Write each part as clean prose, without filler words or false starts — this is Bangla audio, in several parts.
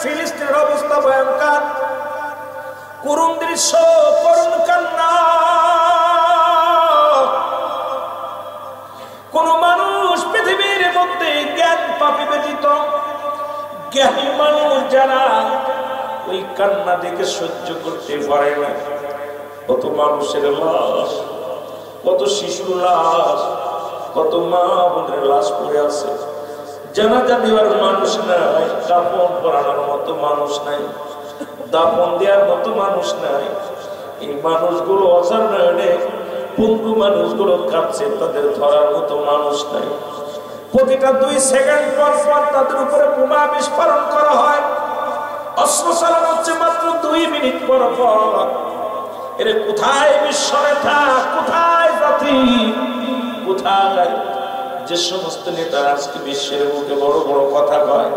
ফিলিস্তিনের অবস্থা ভয়ঙ্কর, করুণ দৃশ্য, করুণ কান্না। কোন মানুষ পৃথিবীর মধ্যে জ্ঞান পাপী ব্যতীত জ্ঞানী মানুষ যারা ওই কান্না দেখে সহ্য করতে পারে না। কত মানুষের লাশ, কত শিশুর লাশ, কত মা বোনের লাশ পড়ে আছে, জানাজা দেওয়ার মানুষ নাই, দাফন করানোর মতো মানুষ নাই, দাফন দেওয়ার মতো মানুষ নাই। এই মানুষগুলো অজান্তে পঙ্গু মানুষগুলো কাঁদছে, তাদের ধরার মতো মানুষ নাই। প্রতিটা 2 সেকেন্ড পর পর তাদের উপরে বোমা বিস্ফোরণ করা হয়, অস্ত্র চালানো হচ্ছে মাত্র 2 মিনিট পর পর। এর কোথায় বিশ্ব নেতা, কোথায় জাতি, কোথায় যে সমস্ত নেতা আজকে বিশ্বের বুকে বড় বড় কথা কয়?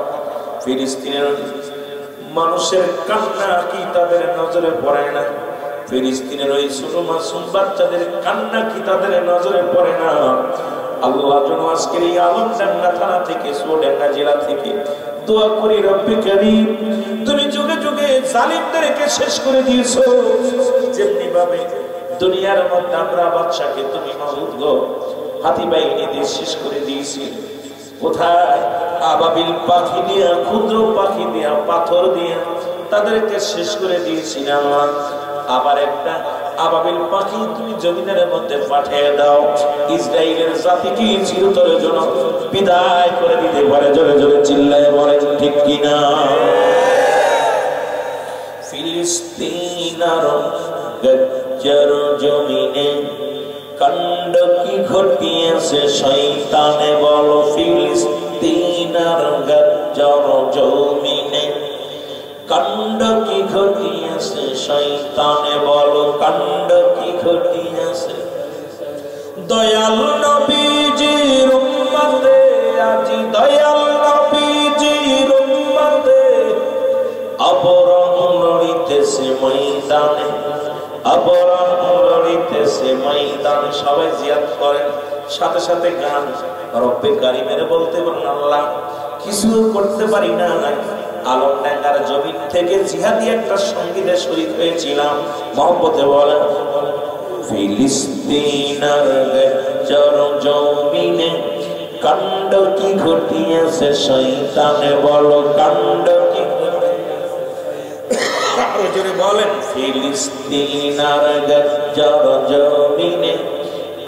ফিলিস্তিনের মানুষের কান্না কি তাদের নজরে পড়ে না? ফিলিস্তিনের ওই ছোট মাসুম বাচ্চাদের কান্না কি তাদের নজরে পড়ে না? আল্লাহ যেন আজকের এই আলমডাঙ্গা থানা থেকে, চুয়াডাঙ্গা জেলা থেকে দোয়া করি, রব্বে কারীম তুমি যুগে যুগে জালিমদেরকে শেষ করে দিয়েছো, যেমনি ভাবে দুনিয়ার মধ্যে আমরা বাদশাকে তুমি মাবুদ গো হাতি বাহিনী দিয়ে শেষ করে দিয়েছি। কোথায় আবাবিল পাখি দিয়া, ক্ষুদ্র পাখি দিয়া, পাথর দিয়া তাদেরকে শেষ করে দিয়েছি না? আবার একটা আবাবিল পাখি তুমি জমিনের মধ্যে পাঠিয়ে দাও, ইসরায়েলের জাতিকে চিরতরের জন্য বিদায় করে দিতে পারে। জোরে জোরে চিল্লায় বলে ঠিক কিনা? ফিলিস্তিনার গজ্জর জমিনে কাণ্ড কি ঘটিয়েছে শয়তানে বলো? ফিলিস্তিনার গজ্জর জমিনে কাণ্ড কি ঘটিয়েছে শয়তানে বলো? কাণ্ড কি ঘটিয়েছে? দয়াল নবীজির উম্মতে, আজি দয়াল নবীজির উম্মতে অবরণ লড়িতেছে ময়দানে, অবরণ লড়িতেছে ময়দানে। সবাই জিয়াদ করেন, সাথে সাথে গান। রব্বে কারীমের বলতে বলেন আল্লাহ কিছু করতে পারি না, আলমডাঙ্গার জমিন থেকে জিহাদি একটা সঙ্গীতে শরীক হয়েছিলাম। মহব্বতে বলেন ফিলিস্তিনার গজ্জর জমিনে কাণ্ড কি ঘটিয়েছে শয়তানে বলো? কাণ্ড কি জোরে বলেন? ফিলিস্তিনার গজ্জর জমিনে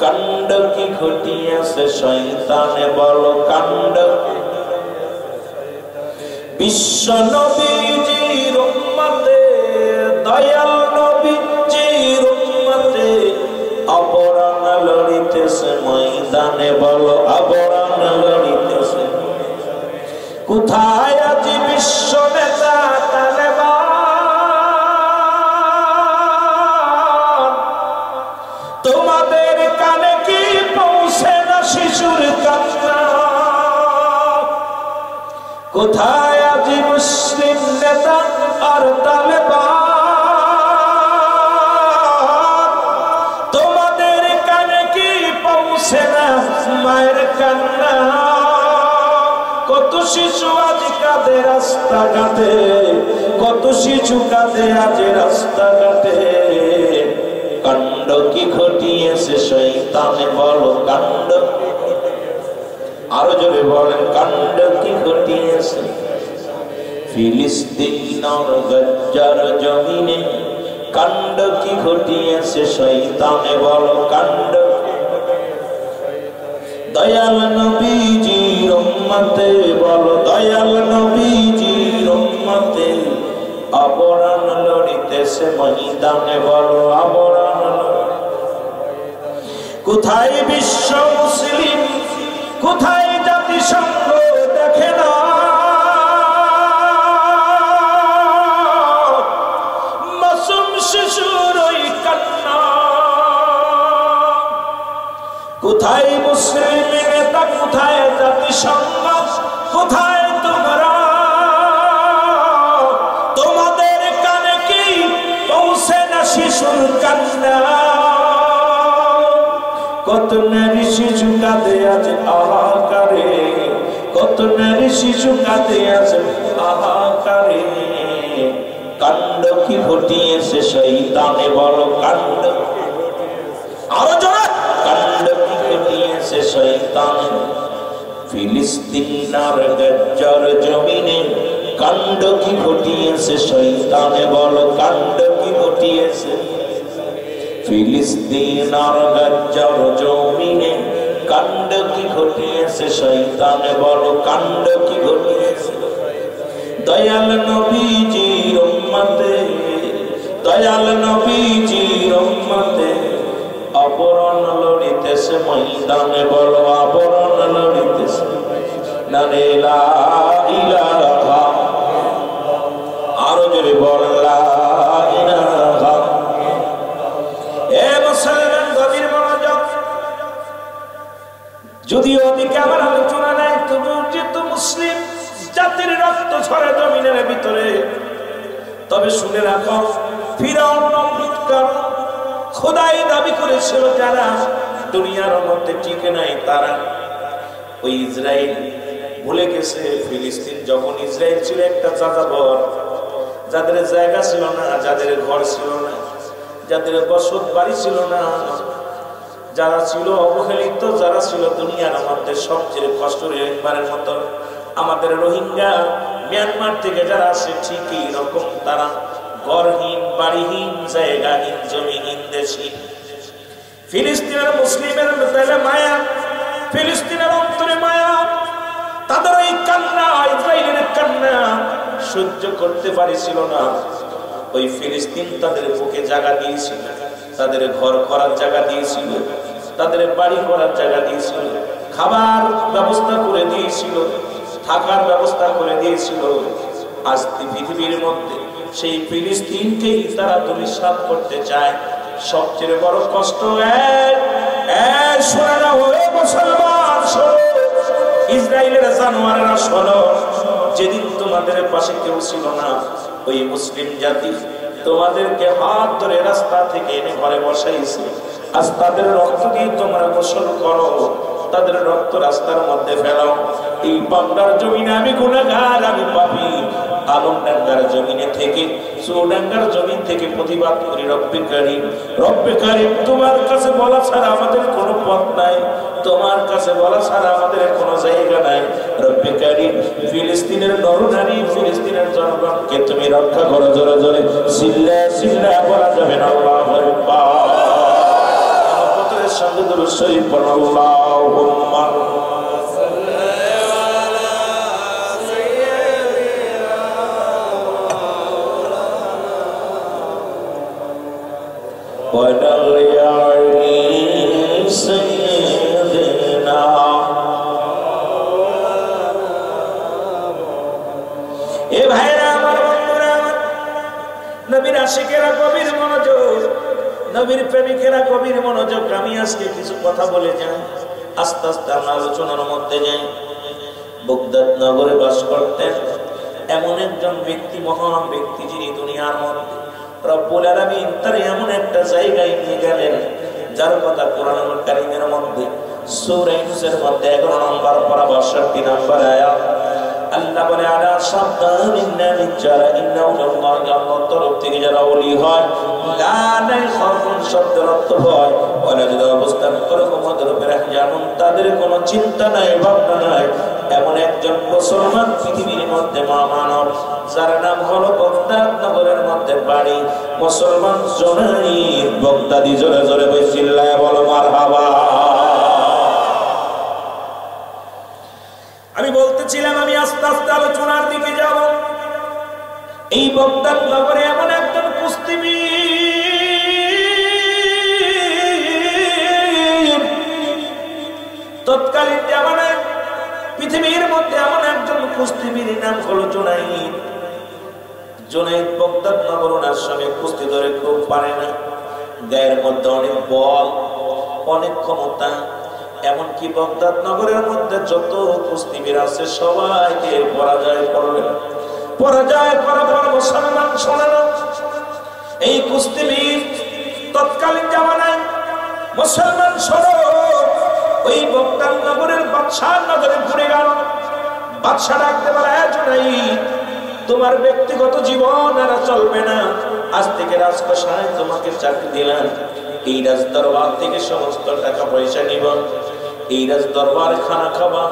কাণ্ড কি ঘটিয়েছে শয়তানে বলো? কাণ্ড বিশ্ব নবীজির উম্মতে, দয়াল নবীজির উম্মতে অপরাণ লড়িতেছে ময়দানে বলো? অপরাণ লড়িতেছে। কোথায় আজি বিশ্ব নেতা তালেবান? তোমাদের কানে কি পৌঁছে না শিশুর কান্না? কোথায় আজি মুসলিম নেতা আর তালেবান? তোমাদের কানে কি পৌঁছে না মায়ের কান্না? কত শিশু আজ কাঁদে রাস্তাঘাটে, কত শিশু কাঁদে আজ রাস্তাঘাটে। কাণ্ড কি ঘটিয়েছে শয়তানে বলো? কাণ্ড আরো জোরে বলেন, কাণ্ড কি ঘটিয়েছে? ফিলিস্তিনের গজ্জর জমিনে কাণ্ড কি ঘটিয়েছে শয়তানে বলো? কাণ্ড দয়াল নবীজির উম্মতে বলো? দয়াল নবীজির উম্মতে অপরাণ লড়িতেছে ময়দানে বলো? অপরাণ। কোথায় বিশ্ব মুসলিম, কোথায় জাতিসংঘ দেখে না? মাসুম শিশুর ওই কান্না। কোথায় মুসলিম নেতা, কোথায় জাতিসংঘ, কোথায় তোমরা? তোমাদের কানে কি পৌঁছে না শিশুর কান্না? কত নারী শিশু কাঁদে আজ আহাকারে, কত কত নারী শিশু কাঁদে আছে হাহাকারে। কাণ্ড কি ঘটিয়েছে শয়তানে, বলো কাণ্ড। আরো জোরে, কাণ্ড কি ঘটিয়েছে শয়তানে ফিলিস্তিন আর গাজ্জার জমিনে। কাণ্ড কি ঘটিয়েছে শয়তানে, বলো কাণ্ড কি ঘটিয়েছে ফিলিস্তিন আর গাজ্জার জমিনে। কাণ্ড কি ঘটিয়েছে শয়তানে, বলো কাণ্ড কি ঘটিয়েছে। দয়াল নবীজির উম্মতে, দয়াল নবীজির উম্মতে অপরণ লড়িতেছে ময়দানে, বলো অপরণ লড়িতেছে। নারে লা ইলাহা, আরো জোরে বল লা ইলাহা। এ মুসলমান গভীর মনোযোগ, যদিও ওদিকে আমার আলোচনা নাই, তবু যেহেতু মুসলিম জাতির রক্ত ঝরে জমিনের ভিতরে, তবে শুনে রাখো ফিরাউন নমরুদ কারণ খোদাই দাবি করেছিল যারা দুনিয়ার মধ্যে টিকে নাই, তারা ওই ইসরায়েল ভুলে গেছে। ফিলিস্তিন যখন ইসরায়েল ছিল একটা যাযাবর, যাদের জায়গা ছিল না, যাদের ঘর ছিল না, যাদের বসত বাড়ি ছিল না, যারা ছিল অবহেলিত, যারা ছিল দুনিয়ার মধ্যে সবচেয়ে কষ্টের একবারের মতো আমাদের রোহিঙ্গা মিয়ানমার থেকে যারা আসে, ঠিকই রকম তারা ঘরহীন, বাড়িহীন, জায়গাহীন, জমিহীন, দেশহীন। ফিলিস্তিনের মুসলিমের মধ্যে মায়া, ফিলিস্তিনের অন্তরে মায়া। তাদের এই কান্না, ইসরায়েলের কান্না সহ্য করতে পারিছিল না। ওই ফিলিস্তিন তাদের বুকে জায়গা দিয়েছিল, তাদের ঘর করার জায়গা দিয়েছিল, তাদের বাড়ি করার জায়গা দিয়েছিল, খাবার ব্যবস্থা করে দিয়েছিল, থাকার ব্যবস্থা করে দিয়েছিল। আজ পৃথিবীর মধ্যে সেই ফিলিস্তিনকেই তারা ধূলিসাৎ করতে চায়। সবচেয়ে বড় কষ্ট মুসলমান শোনো, ইসরায়েলের জানোয়ারেরা শোনো, যেদিন তোমাদের পাশে কেউ ছিল না, ওই মুসলিম জাতি তোমাদেরকে হাত ধরে রাস্তা থেকে এনে ঘরে বসাইছে। আজ তাদের রক্ত দিয়ে তোমরা গোসল করো, তাদের রক্ত রাস্তার মধ্যে ফেলাও। এই বাংলার জমিনে আমি গুনাহগার, আমি পাপী। আলমডাঙ্গার জমিনে থেকে, চৌডাঙ্গার জমিন থেকে প্রতিবাদ করি, রব্বে কারীম, রব্বে কারীম, তোমার কাছে বলা ছাড়া আমাদের কোনো পথ নাই, তোমার কাছে বলা ছাড়া আমাদের কোনো জায়গা নাই। রব্বে কারীম, ফিলিস্তিনের নরনারী, ফিলিস্তিনের জনগণকে তুমি রক্ষা করো। জোরে জোরে সিল্লা সিল্লা বলা যাবে না। আল্লাহু আকবার। আমাদের সঙ্গে দুরূদ শরীফ পড়ো। আল্লাহুম্মা নবীর প্রেমিকেরা গভীর মনোযোগ। আমি আজকে কিছু কথা বলে যাই, আস্তে আস্তে আমরা আলোচনার মধ্যে যাই। বাগদাদ নগরে বাস করতেন এমন একজন ব্যক্তি, মহান ব্যক্তি, যিনি দুনিয়ার মধ্যে রব্বুল আলামিন তার এমন একটা জায়গায় নিয়ে গেলেন, যার কথা কোরআনুল কারীমের মধ্যে সূরা ইউনূসের মধ্যে 11 নম্বর পারা 62 নম্বর আয়াত আল্লাহ বলে, আলা সাবধানিন্না যারা ইন্নাল্লাহি আল্লাহর তরফ থেকে যারা ওলি হয়, লা নাই খাফুন শব্দের অর্থ হয় ওরা যদি অবস্থান করে তোমাদের উপরে জানুন, তাদের কোনো চিন্তা নাই, ভাবনা নাই। এমন একজন মুসলমান পৃথিবীর মধ্যে মহামানব, যার নাম হলো বাগদাদ নগরের মধ্যে বাড়ি। মুসলমান জোনাইদ বাগদাদি। জোরে জোরে বিসমিল্লাহ বলো মারহাবা। আমি বলতেছিলাম, আমি আস্তে আস্তে আলোচনার দিকে যাব। এই বাগদাদ নগরে এমন একজন কুস্তিবীর, তৎকালীন জামানায় পৃথিবীর মধ্যে এমন একজন কুস্তিবীর নাম হলো জুনাইদ। জুনাইদ বাগদাদ নগর, ওনার সঙ্গে কুস্তি ধরে খুব পারে না, গায়ের মধ্যে অনেক বল, অনেক ক্ষমতা। এমনকি বাগদাদ নগরের মধ্যে যত কুস্তিবীর আছে সবাইকে পরাজয় করলেন। পরাজয় করার পর মুসলমান শোনালো, এই কুস্তিবীর তৎকালীন জামানায় মুসলমান শোনো, ওই বাগদাদ নগরের বাদশার নগরে ঘুরে গেল। বাদশা ডাকতে বলে, জুনাইদ, তোমার ব্যক্তিগত জীবন আর চলবে না, আজ থেকে রাজকোষায় তোমাকে চাকরি দিলাম, এই রাজ দরবার থেকে সমস্ত টাকা পয়সা নিব, এই রাজ দরবার খানা খাবা,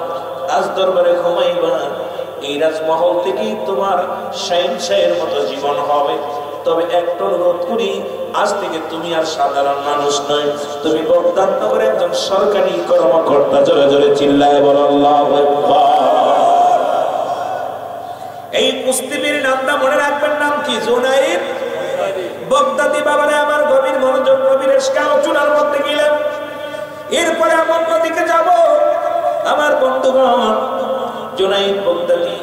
রাজ দরবারে ঘুমাইবা, এই রাজমহল থেকেই তোমার শাহের মতো জীবন হবে। তবে একটা অনুরোধ করি, আজ থেকে তুমি আর সাধারণ মানুষ নয়, তুমি বগদাদ নগরে একজন সরকারি কর্মকর্তা। জোরে জোরে চিল্লায় বলো আল্লাহু আকবার। এই কুস্তিবীর নামটা মনে রাখবেন, নাম কি? জুনাইদ বগদাদি। বাবারে আমার গভীর মনোযোগ, নবীর ইশকাও চুলার মধ্যে গেলাম। এরপরে আমার নদীকে যাব। আমার বন্ধুগণ, জুনাইদ বগদাদি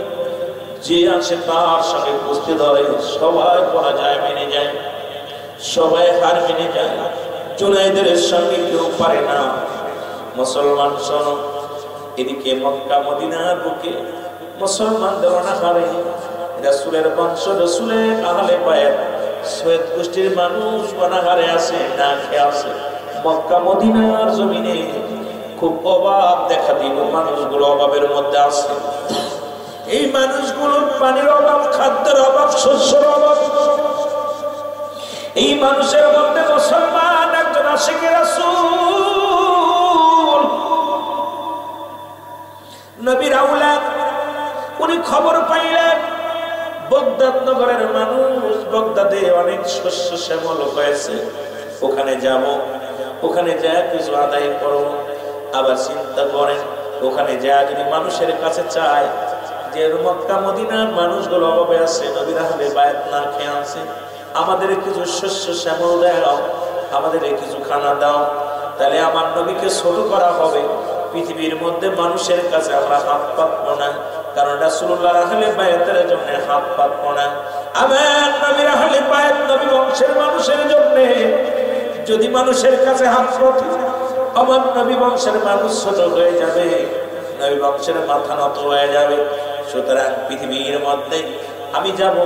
যে আসে তার সঙ্গে কুস্তি ধরে, সবাই পরাজয় মেনে যায়, সবাই হার মেনে যায়। জুনাইদের সঙ্গে কেউ পারে না। মুসলমান শোনো, এদিকে মক্কা মদিনার বুকে মুসলমানদের অনাহারে, রাসূলের বংশ, রাসূলের আহলে বায়াত, সৈয়দ গোষ্ঠীর মানুষ অনাহারে আছে, না খেয়ে আছে। মক্কা মদিনার জমিনে খুব অভাব দেখা দিল, মানুষগুলো অভাবের মধ্যে আছে। এই মানুষগুলোর পানির অভাব, খাদ্যের অভাব, শস্যের অভাব। এই মানুষের মধ্যে মুসলমান একজন আশিকে রাসূল, নবীর আওলাদ, উনি খবর পাইলেন বগদাদ নগরের মানুষ, বগদাদে অনেক শস্য শ্যামল হয়েছে, ওখানে যাব, ওখানে যা কিছু আদায় করো। আবার চিন্তা করেন, ওখানে যা যদি মানুষের কাছে চায় যে মক্কা মদিনার মানুষগুলো অভাবে আছে, নবীর আহলে বায়াত না খেয়ে আছে, আমাদের কিছু শস্য শ্যামল দাও, আমাদের কিছু খানা দাও, তাহলে আমার নবীকে ছোট করা হবে। পৃথিবীর মধ্যে মানুষের কাছে আমরা হাত পাতবো না, কারণ রাসূলুল্লাহর আহলে বায়াতের জন্য হাত পাতবো না। আমার নবীর আহলে বায়াত, নবী বংশের মানুষের জন্য যদি মানুষের কাছে হাত পাতি, আমার নবী বংশের মানুষ ছোট হয়ে যাবে, নবী বংশের মাথা নত হয়ে যাবে। সুতরাং পৃথিবীর মধ্যে আমি যাব,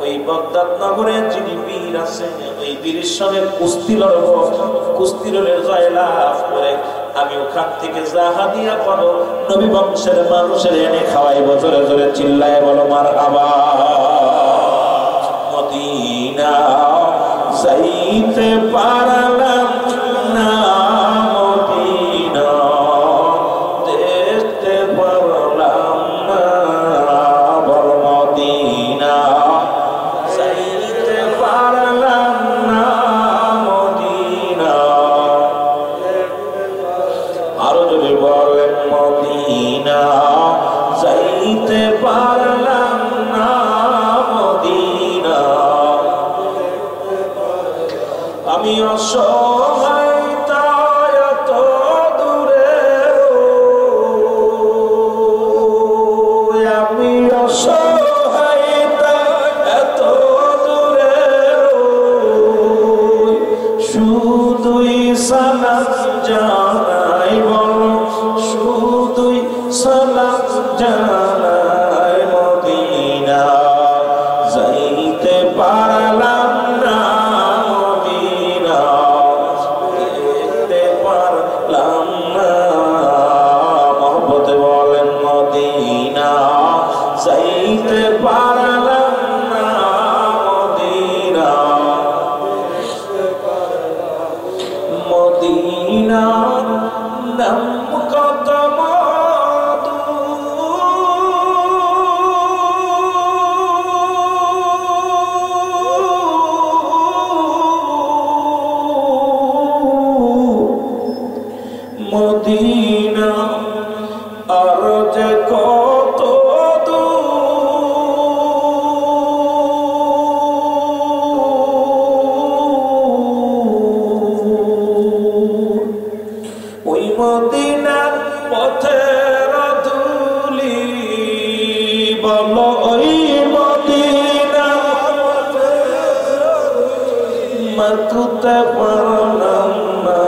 ওই বগদাদ নগরে যিনি বীর আছেন, ওই বীরের সঙ্গে কুস্তি লড়ব, কুস্তি লড়ে জয়লাভ করে আমি ওখান থেকে জাহাদিয়া পাবো, নবী বংশের মানুষের এনে খাওয়াইব। জোরে জোরে চিল্লায় বলো মারহাবা। মদিনা যাইতে পারলাম না, মদিনা দেখতে পারলাম না, বল মদিনা যাইতে পারলাম না, মদিনা। আরো যদি বলেন মদিনা যাইতে পারলাম না, মদিনা। আমি অসহায় তাই এত দূরে, আমি অসহায় তাই এত দূরে, শুধুই সালাম জানাই, বলো শুধুই সালাম জানাই, মদিনা যাইতে পারলাম না, মদিনা দেখতে পারলাম না। মহব্বতে বলেন মদিনা যাইতে পারলাম না, মদিনা। মদিনা নাম কত মধু, মদিনা আর যে কত দূর, ওই মদিনার পথের ধুলি, বলো ওই মদিনার মাতুতে পারলাম না,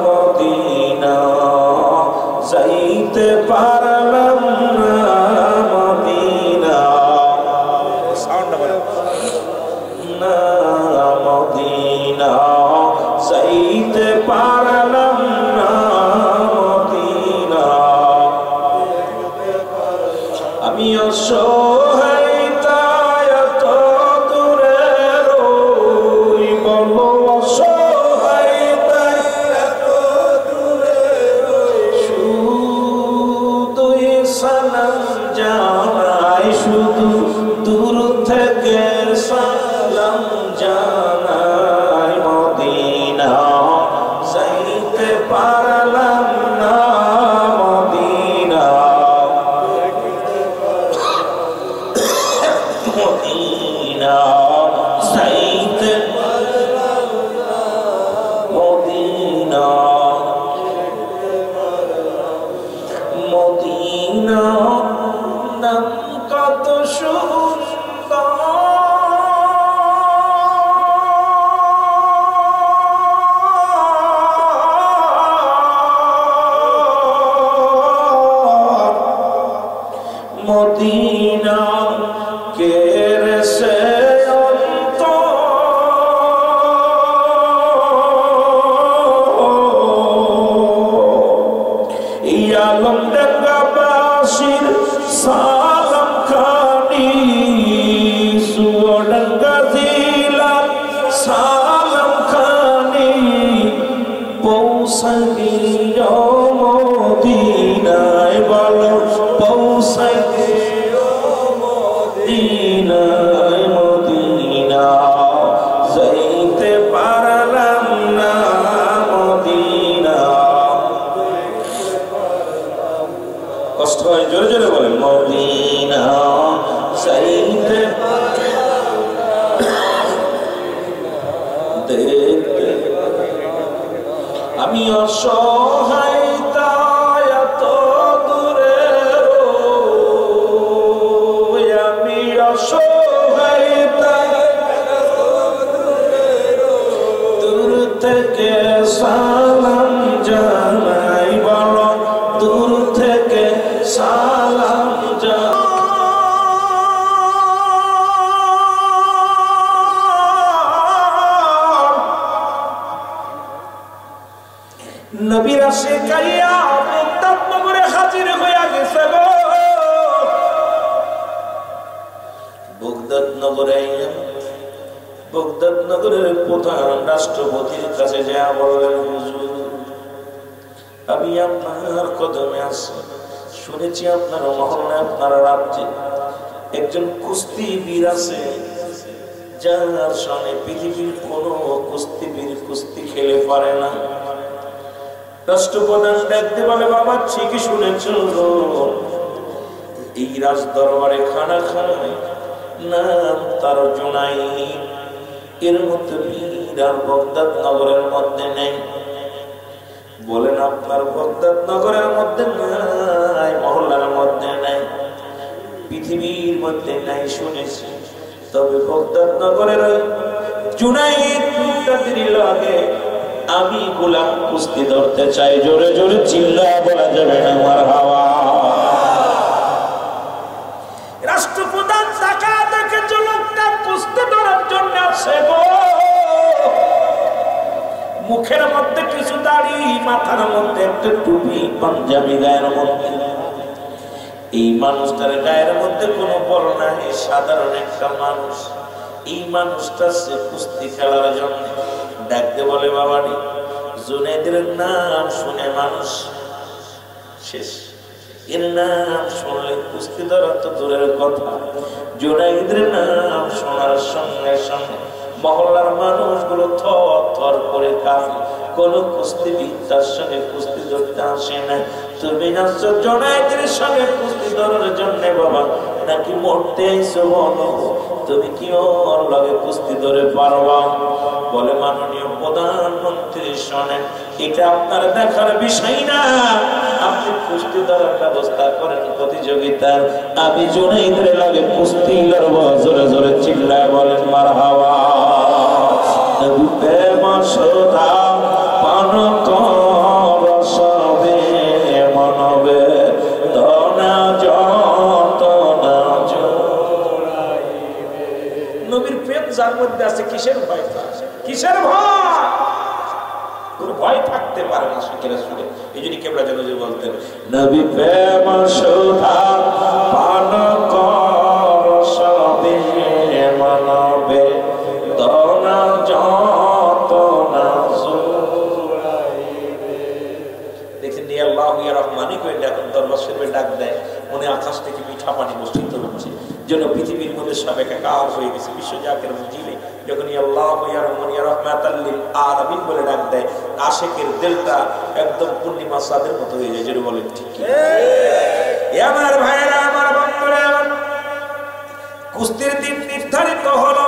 মদিনা যাইতে পারলাম না, মদিনা। না, মদিনা যাইতে পারলাম না, মদিনা। আমি অসহায় তাই এত দূরে রই, বলো অসহায় তাই এত দূরে রই, শুধু সালাম জানাই, শুধু দূর থেকে সালাম জানাই, মদিনা যাইতে পারলাম না, মদিনা মদিনা যাইতে পারলাম না, মদিনা মদিনা নাম কত সুন্দর, মদিনা কেরে সে আলম ডঙ্গাবাসীর সালাম খানি, সুডঙ্গা জিলার সালাম খানি, পৌঁছাইও মদিনায়, বলো পৌঁছাইও মদিনায়, মদিনা যাইতে পারলাম না, মদিনা কষ্ট হয়, জোরে জোরে বলেন, মদিনা যাইতে দেখতে আমি অসহায় তাই এত দূরে রই, আমি অসহায় তাই দূর থেকে সালাম জানাই, বলো দূর থেকে সালাম জানাই, নবীর আশিকাইয়া বাগদাদ নগরে হাজির হইয়া গেছে গো। বাগদাদ নগরে বাগদাদ নগরের প্রধান রাষ্ট্রপতির কাছে যা বললেন, হুজুর আমি আপনার কদমে আছি, শুনেছি আপনার মহল্লায় আপনার রাজ্যে একজন কুস্তিবীর আছে, যার সঙ্গে পৃথিবীর কোন কুস্তিবীর কুস্তি খেলে পারে না। রাষ্ট্রপ্রধান দেখতে বলে, বাবা ঠিকই শুনেছ, এই রাজ দরবারে খানা খায় নাম তার জোনাই, এর মধ্যে বীর আর বাগদাদ নগরের মধ্যে নেই। বলেন আপনার বাগদাদ নগরের মধ্যে নাই, মহল্লার মধ্যে নাই, পৃথিবীর মধ্যে নাই শুনেছি, তবে বাগদাদ নগরের জুনাইদ মুক্তাদির লাগে আমি গোলাম কুস্তি ধরতে চাই। জোরে জোরে চিল্লা বলা যাবে না মারহাবা। রাষ্ট্রপ্রধান টাকা দেখেছ লোকটা কুস্তি ধরার জন্য আসে গো, মুখের মধ্যে কিছু দাড়ি, মাথার মধ্যে একটা টুপি, পাঞ্জাবি গায়ের মধ্যে। এই মানুষটার গায়ের মধ্যে কোনো বড় নাই, সাধারণ একটা মানুষ। এই মানুষটা সে কুস্তি খেলার জন্য ডাকতে বলে, বাবারি জুনাইদের নাম শুনে মানুষ শেষ, এর নাম শুনলে কুস্তি ধরা তো দূরের কথা, জুনাইদের নাম শোনার সঙ্গে সঙ্গে মহল্লার মানুষগুলো থর থর করে কাঁপে। কোন কুস্তিবিদ তার সঙ্গে কুস্তি ধরতে আসে না। তুমি আসছো জুনাইদের সঙ্গে কুস্তি ধরার জন্য বাবা, নাকি মরতে আইছো? বলো তুমি কি ওর লগে কুস্তি ধরে পারবা? বলে, মাননীয় প্রধানমন্ত্রী শোনেন, এটা আপনার দেখার বিষয় না, আপনি কুস্তি ধরার ব্যবস্থা করেন প্রতিযোগিতার, আমি জুনাইদের লগে কুস্তি লড়বো। জোরে জোরে চিল্লায় বলেন মারহাবা। প্রেম সদা পান কর সবে মনবে, ধনা যতনা জোড়াইবে। নবীর প্রেম যার মধ্যে আছে, কিসের ভয়? কিসের ভয়? কোন ভয় থাকতে পারে না শিখেরা শুনে। এই জন্য কেবলা যেন বলতেন, নবী প্রেম সদা পান আকাশ থেকে মিঠা পানি বর্ষিত হচ্ছে, যেন পৃথিবীর মধ্যে সব একাকার হয়ে গেছে। বিশ্বজাকের মজিলে যখন আল্লাহ ইয়া রহমান ইয়া রাহমাতাল লিল আলামিন বলে ডাক দেয়, আশিকের দিলটা একদম পূর্ণিমা চাঁদের মতো হয়ে যায়। যেন বলেন ঠিক আমার ভাইরা, আমার বন্ধুরা, কুস্তির দিন নির্ধারিত হলো।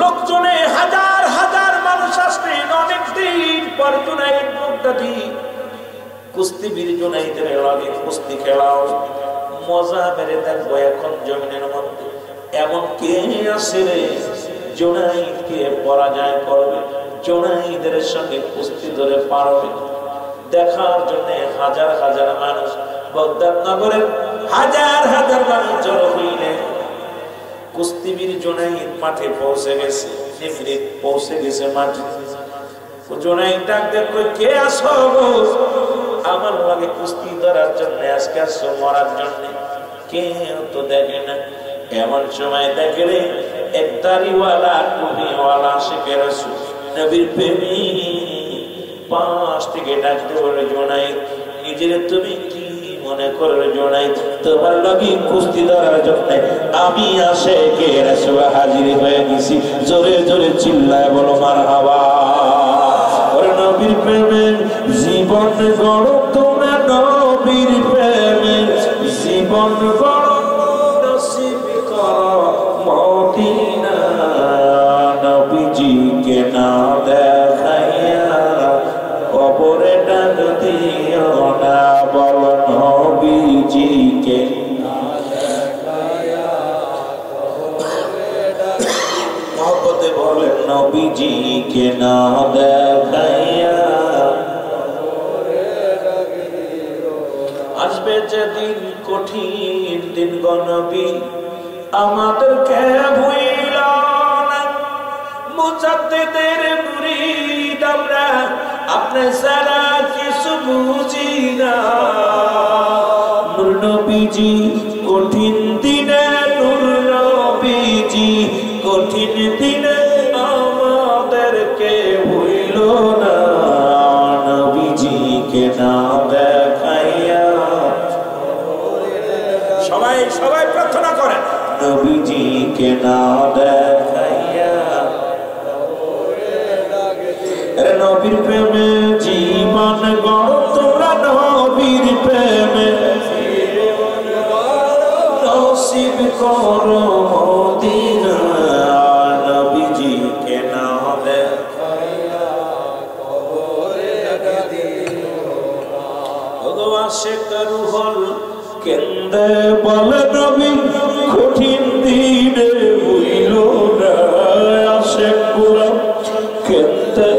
লোকজনে হাজার হাজার মানুষ আসবেন। অনেক দিন পর জুনাইদ বাগদাদী কুস্তিবীর জুনাইদের লাগে কুস্তি খেলাও মজা মেরে দেখবো এখন জমিনের মধ্যে এমন কে আছে রে জুনাইদকে পরাজয় করবে, জুনাইদের সঙ্গে কুস্তি ধরে পারবে। দেখার জন্য হাজার হাজার মানুষ বাগদাদ নগরের হাজার হাজার মানুষ জড়ো হইলেন। কুস্তিবীর জুনাইদ মাঠে পৌঁছে গেছে, পৌঁছে গেছে মাঠে। জুনাইদ ডাক দেখো, কে আসো? আমার লাগে কুস্তি ধরার জন্য, আজকে আসছো মরার জন্য? কেউ তো দেখে না। এমন সময় দেখে রে এক দাড়িওয়ালা টুপিওয়ালা আশিকে রাসূল নবীর প্রেমিক পাশ থেকে ডাকতে বলে, জুনাইদ নিজের তুমি কি মনে করে জুনাইদ তোমার লাগি কুস্তি ধরার জন্য আমি আশিকে রাসূল হাজির হয়ে গেছি। জোরে জোরে চিল্লায় বলো মারহাবা। ওরে নবীর প্রেমে জীবন গড়ো তোমরা, নবীর প্রেমে জীবন গড়ো, নসিব করো মদিনা। নবীজিকে না দেখাইয়া কবরে ডাক দিও না, বলো নবীজিকে না দেখাইয়া কবরে ডাক দিও। মহব্বতে বলেন নবীজিকে না দেখাইয়া আসবে যেদিন কঠিন দিন গো নবী আমাদেরকে ভুইলা না। মুজাদ্দিদের মুরিদ আমরা, আপনি ছাড়া কিছু বুঝি না। নূর নবীজি কঠিন দিনে, নূর নবীজি কঠিন দিনে আমাদেরকে ভুইল না। নবীজিকে না দেখাইয়া, সবাই সবাই প্রার্থনা করেন, নবীজিকে না দেখাইয়া নবীর প্রেমে জীবন গড়ো তোমরা, নবীর প্রেমে নসিব করো মদিনা। নবীজিকে না দেখাইয়া কবরে ডাক দিও না। ভগবান সে করু হল কেন্দ্রে বলে নবী কঠিন দিনে হইল না। আসে পুরা কেন্দ্রে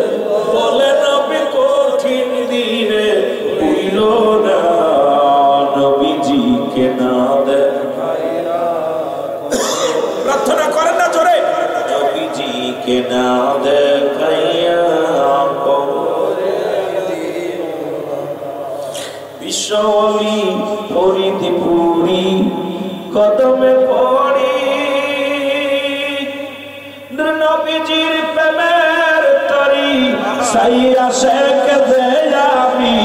বলে নবী কঠিন দিনে হইল না। নবীজিকে না দেখাইয়া, প্রার্থনা করেন না জোরে, নবীজিকে না দেখাইয়া কবরে দিও না। বিশ্বলি ফরিদপুরি কদমে পড়ি, নবীজির প্রেমের তরি সাইয়া শেখ দেয়ামি।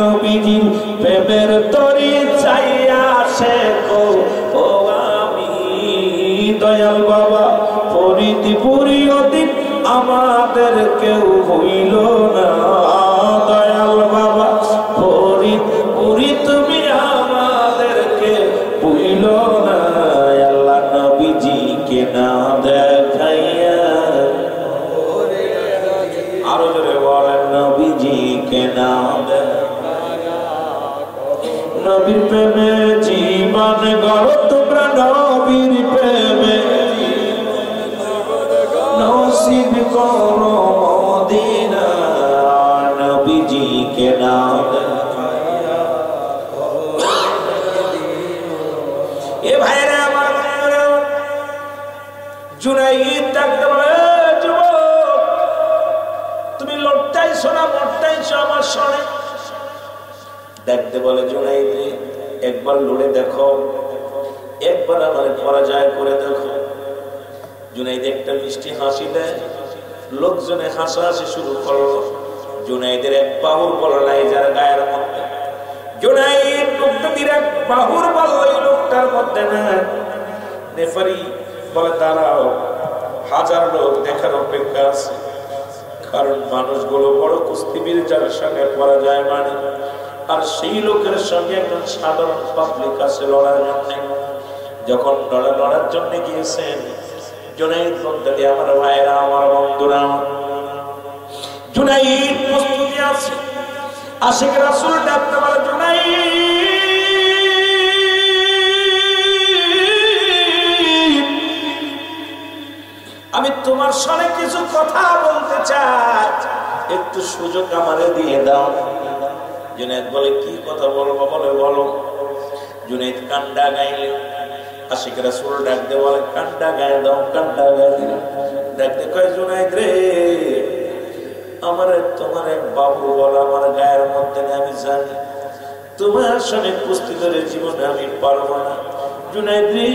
নবীজির প্রেমের তরি চাইয়া শেখ ও আমি। দয়াল বাবা ফরিদপুরি ওদিন আমাদের কেউ হইল না। দয়াল বাবা ফরিদপুরি তুমি আমাদেরকে ভুইল না। আল্লাহ নবীজিকে না দেখাইয়া, আরো জোরে বলেন নবীজিকে না দেখাইয়া। নবীর প্রেমে জীবন গড়ো তোমরা, নবীর প্রেমে নসিব করো মদিনা। নবীজিকে না দেখাইয়া। এ ভাইরা আমার ভাইরা, জুনাইদ ডাকতে বলে, যুবক তুমি লড়তাইছো না মরতাইছো আমার সনে? ডাকতে বলে, জুনাইদ একবার লড়ে দেখো, একবার আমার পরাজয় করে দেখো। জুনাইদ একটা মিষ্টি হাসি দেয়, লোকজনে হাসাহাসি শুরু করলো। জুনাইদের এক বাহুর বলা নাই যার গায়ের মধ্যে। জুনাইদ লোকটা দিরাক বাহুর বলল এই লোকটার মধ্যে না। নেফারি বলে দাঁড়াও, হাজার লোক দেখার অপেক্ষা আছে, কারণ মানুষগুলো বড় কুস্তিবীর যার সঙ্গে পড়া যায় মানে, আর সেই লোকের সঙ্গে একজন সাধারণ পাবলিক আছে লড়ার জন্য। যখন লড়ার জন্য গিয়েছেন জুনাইদ বলতে আমার ভাইরা, আমার বন্ধুরা, জুনাইদ প্রস্তুতি আছে। আশিক রাসূল ডাকতে বলে জুনাইদ, আমি তোমার সঙ্গে কিছু কথা বলতে চাই, একটু সুযোগ আমারে দিয়ে দাও। জুনাইদ বলে কি কথা বলবো? বলে বলো। জুনাইদ কান্ডা গাইলে আশিক রাসূল ডাকতে বলে কান্ডা গায়ে দাও, কান্ডা গায়ে ডাকতে কয় জুনাইদ রে, আমার তোমার এক বাবু বল আমার গায়ের মধ্যে, আমি জানি তোমার সঙ্গে কুস্তি ধরে জীবনে আমি পারবো না। জুনাইদ রে,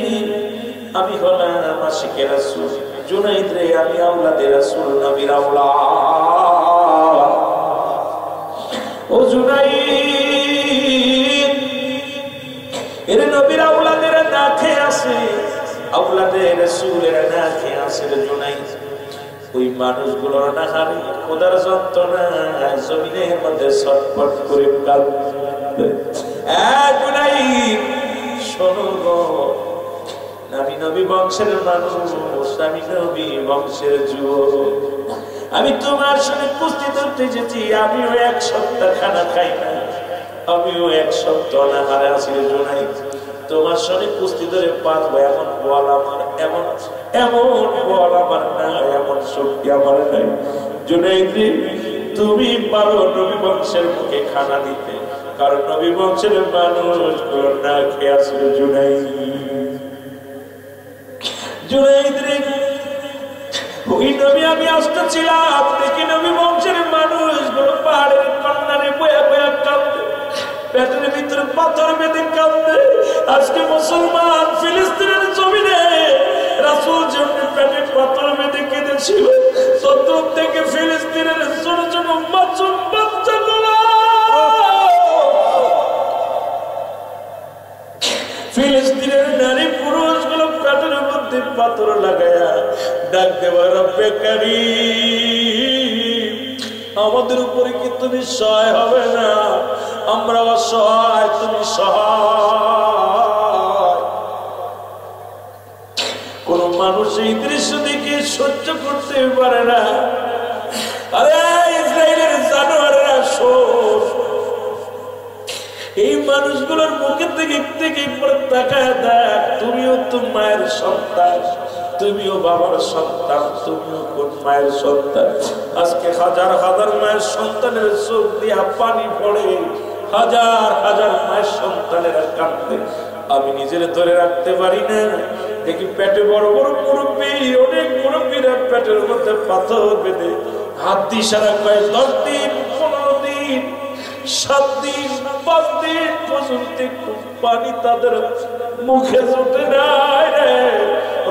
আমি হলাম আশিক রাসূল। জুনাইদ রে, আমি আওলাদে রাসূল, নবীর আওলাদ। ও জুনাইদ, এর নবীর আওলাদের না খেয়ে আসে, আওলাদে রাসূলের না খেয়ে আসে রে জুনাইদ। ওই মানুষগুলোর না হারি খোদার যন্ত্রণায় জমিনের মধ্যে ছটফট করে কাঁদে। জুনাইদ শোনো গো, আমি নবী বংশের মানুষ, আমি নবী বংশের যুবক, আমি তোমার সঙ্গে কুস্তি ধরতে যেছি। আমিও এক সপ্তাহ খানা খাই না, আমিও এক সপ্তাহ না হারে আছি জুনাইদ। তোমার সঙ্গে কুস্তি ধরে পারবো এমন বল আমার, এমন বল আমার না, এমন শক্তি আমার নাই। জুনাইদ তুমি পারো নবী বংশের মুখে খানা দিতে, কারণ নবী বংশের মানুষগুলো না খেয়ে আসছিল। জুনাইদ রে, ওই নবী আমি আসতেছিলাম, দেখি নবী বংশের মানুষগুলো পাহাড়ের কন্যারে বয়া বয়া কাঁদে, পেটের ভিতরে পাথর বেঁধে কাঁদে। আজকে মুসলমান ফিলিস্তিনের জমিনে রাসূল যেমনি পেটে পাথর বেঁধে কেঁদেছিল, তদ্রুপ থেকে ফিলিস্তিনের ছোট ছোট মাসুম বাচ্চাগুলো, ফিলিস্তিনের নারী পুরুষগুলো পেটের মধ্যে পাথর লাগায়া ডাক দেওয়া, রব্বে কারীম, আমাদের উপরে কি তুমি সহায় হবে না? আমরা অসহায়, তুমি সহায়। কোন মানুষ এই দৃশ্য দেখে সহ্য করতে পারে না। আরে ইসরায়েলের জানোয়াররা শোন, এই মানুষগুলোর মুখের দিকে থেকে তাকায় দেখ, তুমিও তো মায়ের সন্তান, তুমিও বাবার সন্তান, তুমিও কোন মায়ের সন্তান। আজকে হাজার হাজার মায়ের সন্তানের চোখ দিয়া পানি পড়ে, হাজার হাজার মায়ের সন্তানেরা কাঁদে, আমি নিজের ধরে রাখতে পারি না। দেখি পেটে বড় বড় মুরব্বী, অনেক মুরব্বীরা পেটের মধ্যে পাথর বেঁধে হাত দিয়ে সারা কয় 10 দিন 15 দিন 7 দিন 5 দিন পর্যন্ত পানি তাদের মুখে জোটে নাই রে।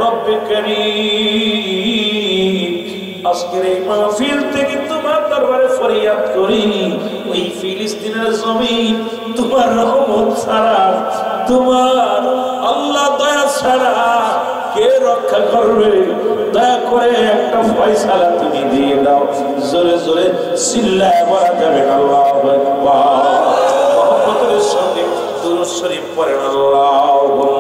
রব্বে কারীম, আজকের এই মাহফিল থেকে তোমার দরবারে ফরিয়াদ করি, ওই ফিলিস্তিনের জমিন তোমার রহমত ছাড়া, তোমার আল্লাহ দয়া ছাড়া কে রক্ষা করবে? দয়া করে একটা ফয়সালা তুমি দিয়ে দাও। জোরে জোরে চিল্লায় বলা যাবে না আল্লাহু আকবার। মুহাম্মদের সঙ্গে দুরূদ শরীফ পড়েন আল্লাহুম্মা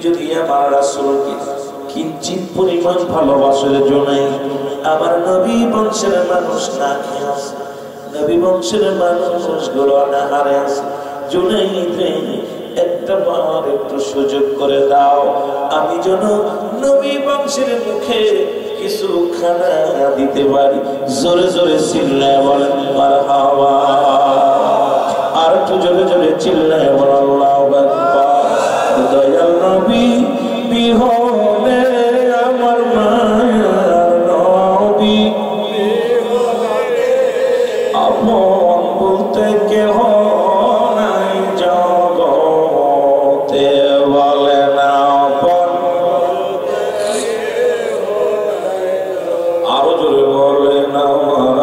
যদি আমার রাসূলকে কিঞ্চিত পরিমাণ ভালোবাসার জন্য আমার নবী বংশের মানুষ না খেয়ে আছে, নবী বংশের মানুষগুলো অনাহারে আছে, জুনাইদে একটা বার একটু সুযোগ করে দাও, আমি যেন নবী বংশের মুখে কিছু খানা দিতে পারি। জোরে জোরে চিল্লায় বলেন মারহাবা, আর একটু জোরে জোরে চিল্লায় বলেন আল্লাহু আকবার। দয়াল নবী বিহনে আমার মায়ার নবী, আপন বলতে কেহ নাই জগতে, বলে না আপন, আরো জোরে বলে না আমার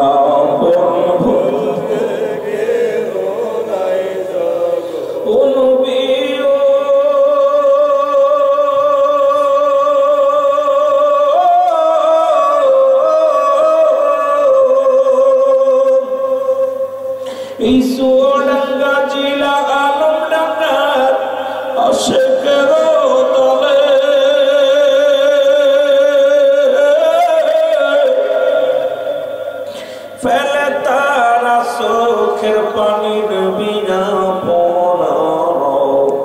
আপন ও নবী ও এই সুডাঙ্গা জিলা আলম ডাঙ্গার আশেকের তলে ফেলে তারা চোখের পানির বিনা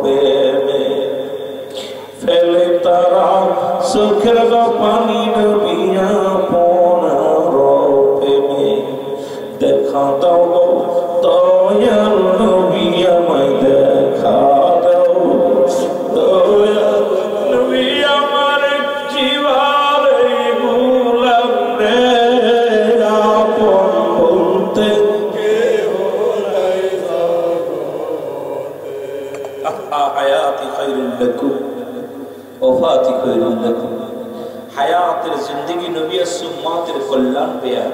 প্রেমে, ফেলে তারা চোখের পানির বিনা প্রেমে, দেখা দাও দয়াল নবী আমায় দেখা দাও, দয়াল নবী আমার জীবন গোলাম রে, আপন বলতে কেহ নাই জগতে। হায়াতি খায়রুল লাকুম ওয়াফাতি খায়রুল লাকুম। হায়াতের জিন্দেগি নবী উম্মতের কল্যাণ পেয়া,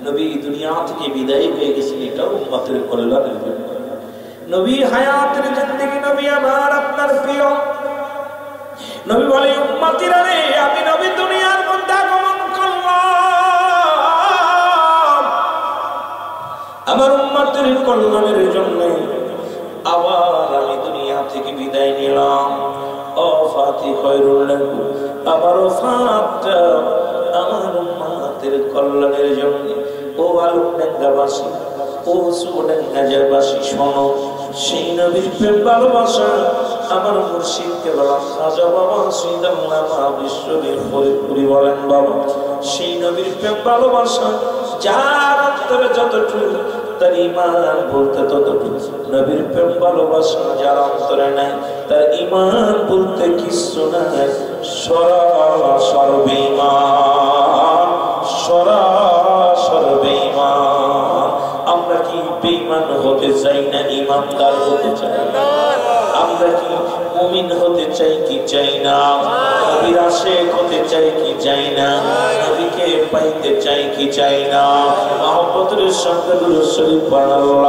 নবী দুনিয়া থেকে বিদায় হয়ে গেছেন এটা উম্মতের কল্যাণের জন্য। নবী হায়াতের জিন্দেগি নবী আমার আপনার প্রিয়। নবী বলে উম্মতিরা রে, আমি নবী দুনিয়ার মধ্যে আগমন করলাম আমার উম্মতের কল্যাণের জন্য, আবার আমি দুনিয়া থেকে বিদায় নিলাম। ওয়াফাতি খায়রুল লাকুম, আমার ওয়াফাতটা আমার উম্মতের কল্যাণের জন্য। ও আলমডাঙ্গাবাসী, ও চুয়াডাঙ্গাবাসী শোনো, সেই নবীর প্রেম ভালোবাসা আমার মুর্শিদকে বলা খাজা বাবা শ্রীদাল্লামা বিশ্ববীর ফরিদপুরি বলেন বাবা, সেই নবীর প্রেম ভালোবাসা যার অন্তরে যতটুকু তার ঈমান বলতে ততটুকু। নবীর প্রেম ভালোবাসা যার অন্তরে নাই তার ঈমান বলতে কিছু নাই, সরাসর বেঈমান, সরাসর বেঈমান। আমরা কি বেঈমান হতে চাই না ঈমানদার হতে চাই? আমরা কি মুমিন হতে চাই কি চাই না? নবীর আশিক হতে চাই কি চাই না? নবীকে পাইতে চাই কি চাই না? মহব্বতের সঙ্গে দুরূদ শরীফ পড়ুন।